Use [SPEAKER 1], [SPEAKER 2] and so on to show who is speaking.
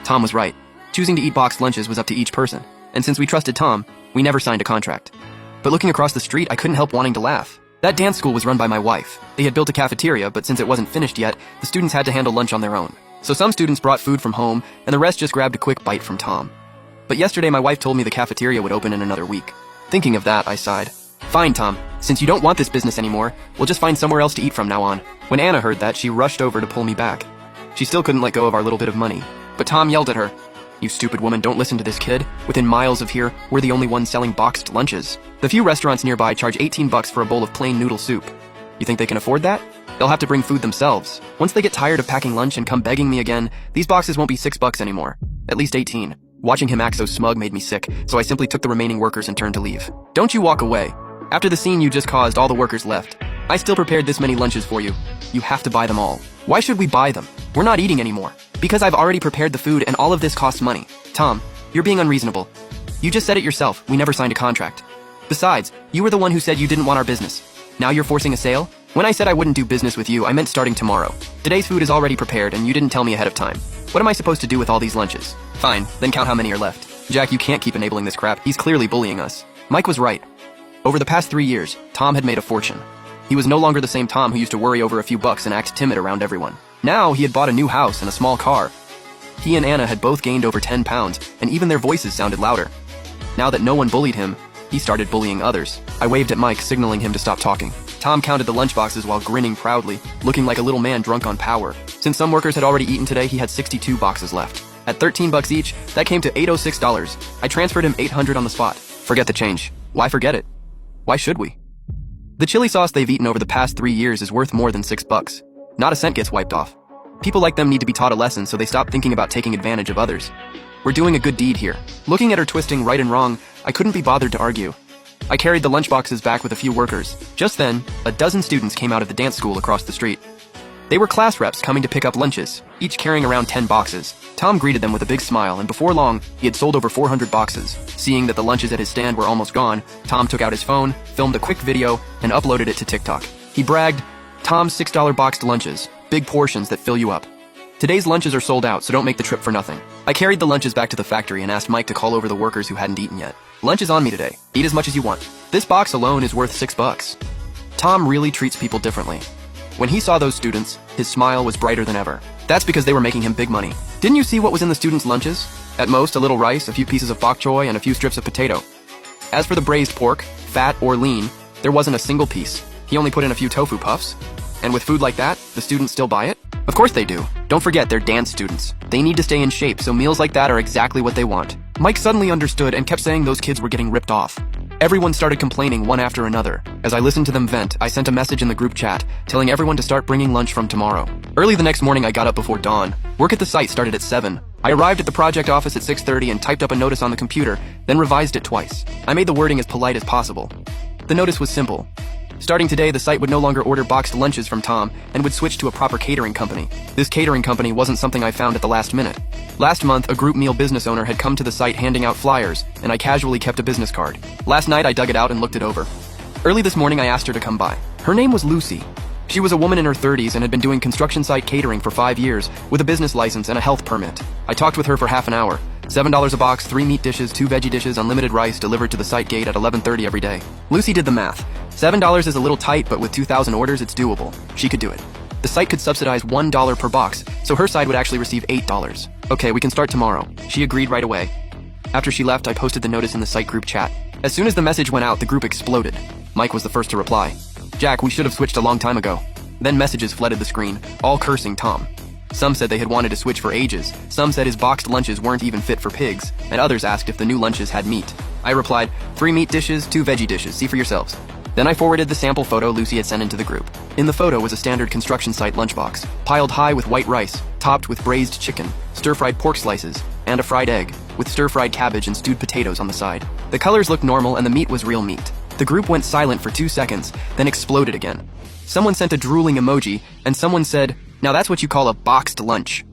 [SPEAKER 1] Tom was right. Choosing to eat boxed lunches was up to each person, and since we trusted Tom, we never signed a contract. But looking across the street, I couldn't help wanting to laugh. That dance school was run by my wife. They had built a cafeteria, but since it wasn't finished yet, the students had to handle lunch on their own. So some students brought food from home, and the rest just grabbed a quick bite from Tom. But yesterday my wife told me the cafeteria would open in another week. Thinking of that, I sighed. Fine, Tom. Since you don't want this business anymore, we'll just find somewhere else to eat from now on. When Anna heard that, she rushed over to pull me back. She still couldn't let go of our little bit of money. But Tom yelled at her. You stupid woman, don't listen to this kid. Within miles of here, we're the only ones selling boxed lunches. The few restaurants nearby charge $18 for a bowl of plain noodle soup. You think they can afford that? They'll have to bring food themselves. Once they get tired of packing lunch and come begging me again, these boxes won't be $6 anymore. At least 18. Watching him act so smug made me sick, so I simply took the remaining workers and turned to leave. Don't you walk away. After the scene you just caused, all the workers left. I still prepared this many lunches for you. You have to buy them all. Why should we buy them? We're not eating anymore. Because I've already prepared the food and all of this costs money. Tom, you're being unreasonable. You just said it yourself, we never signed a contract. Besides, you were the one who said you didn't want our business. Now you're forcing a sale? When I said I wouldn't do business with you, I meant starting tomorrow. Today's food is already prepared and you didn't tell me ahead of time. What am I supposed to do with all these lunches? Fine, then count how many are left. Jack, you can't keep enabling this crap. He's clearly bullying us. Mike was right. Over the past 3 years, Tom had made a fortune. He was no longer the same Tom who used to worry over a few bucks and act timid around everyone. Now he had bought a new house and a small car. He and Anna had both gained over 10 pounds, and even their voices sounded louder. Now that no one bullied him, he started bullying others. I waved at Mike, signaling him to stop talking. Tom counted the lunchboxes while grinning proudly, looking like a little man drunk on power. Since some workers had already eaten today, he had 62 boxes left. At $13 each, that came to $806. I transferred him $800 on the spot. Forget the change. Why forget it? Why should we? The chili sauce they've eaten over the past 3 years is worth more than $6. Not a cent gets wiped off. People like them need to be taught a lesson so they stop thinking about taking advantage of others. We're doing a good deed here. Looking at her twisting right and wrong, I couldn't be bothered to argue. I carried the lunchboxes back with a few workers. Just then, a dozen students came out of the dance school across the street. They were class reps coming to pick up lunches, each carrying around 10 boxes. Tom greeted them with a big smile, and before long, he had sold over 400 boxes. Seeing that the lunches at his stand were almost gone, Tom took out his phone, filmed a quick video, and uploaded it to TikTok. He bragged, Tom's $6 boxed lunches, big portions that fill you up. Today's lunches are sold out, so don't make the trip for nothing. I carried the lunches back to the factory and asked Mike to call over the workers who hadn't eaten yet. Lunch is on me today. Eat as much as you want. This box alone is worth $6. Tom really treats people differently. When he saw those students, his smile was brighter than ever. That's because they were making him big money. Didn't you see what was in the students' lunches? At most, a little rice, a few pieces of bok choy, and a few strips of potato. As for the braised pork, fat or lean, there wasn't a single piece. He only put in a few tofu puffs. And with food like that, the students still buy it? Of course they do. Don't forget, they're dance students. They need to stay in shape, so meals like that are exactly what they want. Mike suddenly understood and kept saying those kids were getting ripped off. Everyone started complaining one after another. As I listened to them vent, I sent a message in the group chat, telling everyone to start bringing lunch from tomorrow. Early the next morning, I got up before dawn. Work at the site started at 7. I arrived at the project office at 6:30 and typed up a notice on the computer, then revised it twice. I made the wording as polite as possible. The notice was simple. Starting today, the site would no longer order boxed lunches from Tom and would switch to a proper catering company. This catering company wasn't something I found at the last minute. Last month, a group meal business owner had come to the site handing out flyers, and I casually kept a business card. Last night, I dug it out and looked it over. Early this morning, I asked her to come by. Her name was Lucy. She was a woman in her 30s and had been doing construction site catering for 5 years with a business license and a health permit. I talked with her for half an hour. $7 a box, 3 meat dishes, 2 veggie dishes, unlimited rice delivered to the site gate at 11:30 every day. Lucy did the math. $7 is a little tight, but with 2,000 orders, it's doable. She could do it. The site could subsidize $1 per box, so her side would actually receive $8. Okay, we can start tomorrow. She agreed right away. After she left, I posted the notice in the site group chat. As soon as the message went out, the group exploded. Mike was the first to reply. Jack, we should have switched a long time ago. Then messages flooded the screen, all cursing Tom. Some said they had wanted to switch for ages, some said his boxed lunches weren't even fit for pigs, and others asked if the new lunches had meat. I replied, 3 meat dishes, 2 veggie dishes, see for yourselves. Then I forwarded the sample photo Lucy had sent into the group. In the photo was a standard construction site lunchbox, piled high with white rice, topped with braised chicken, stir-fried pork slices, and a fried egg, with stir-fried cabbage and stewed potatoes on the side. The colors looked normal and the meat was real meat. The group went silent for 2 seconds, then exploded again. Someone sent a drooling emoji, and someone said, "Now that's what you call a boxed lunch."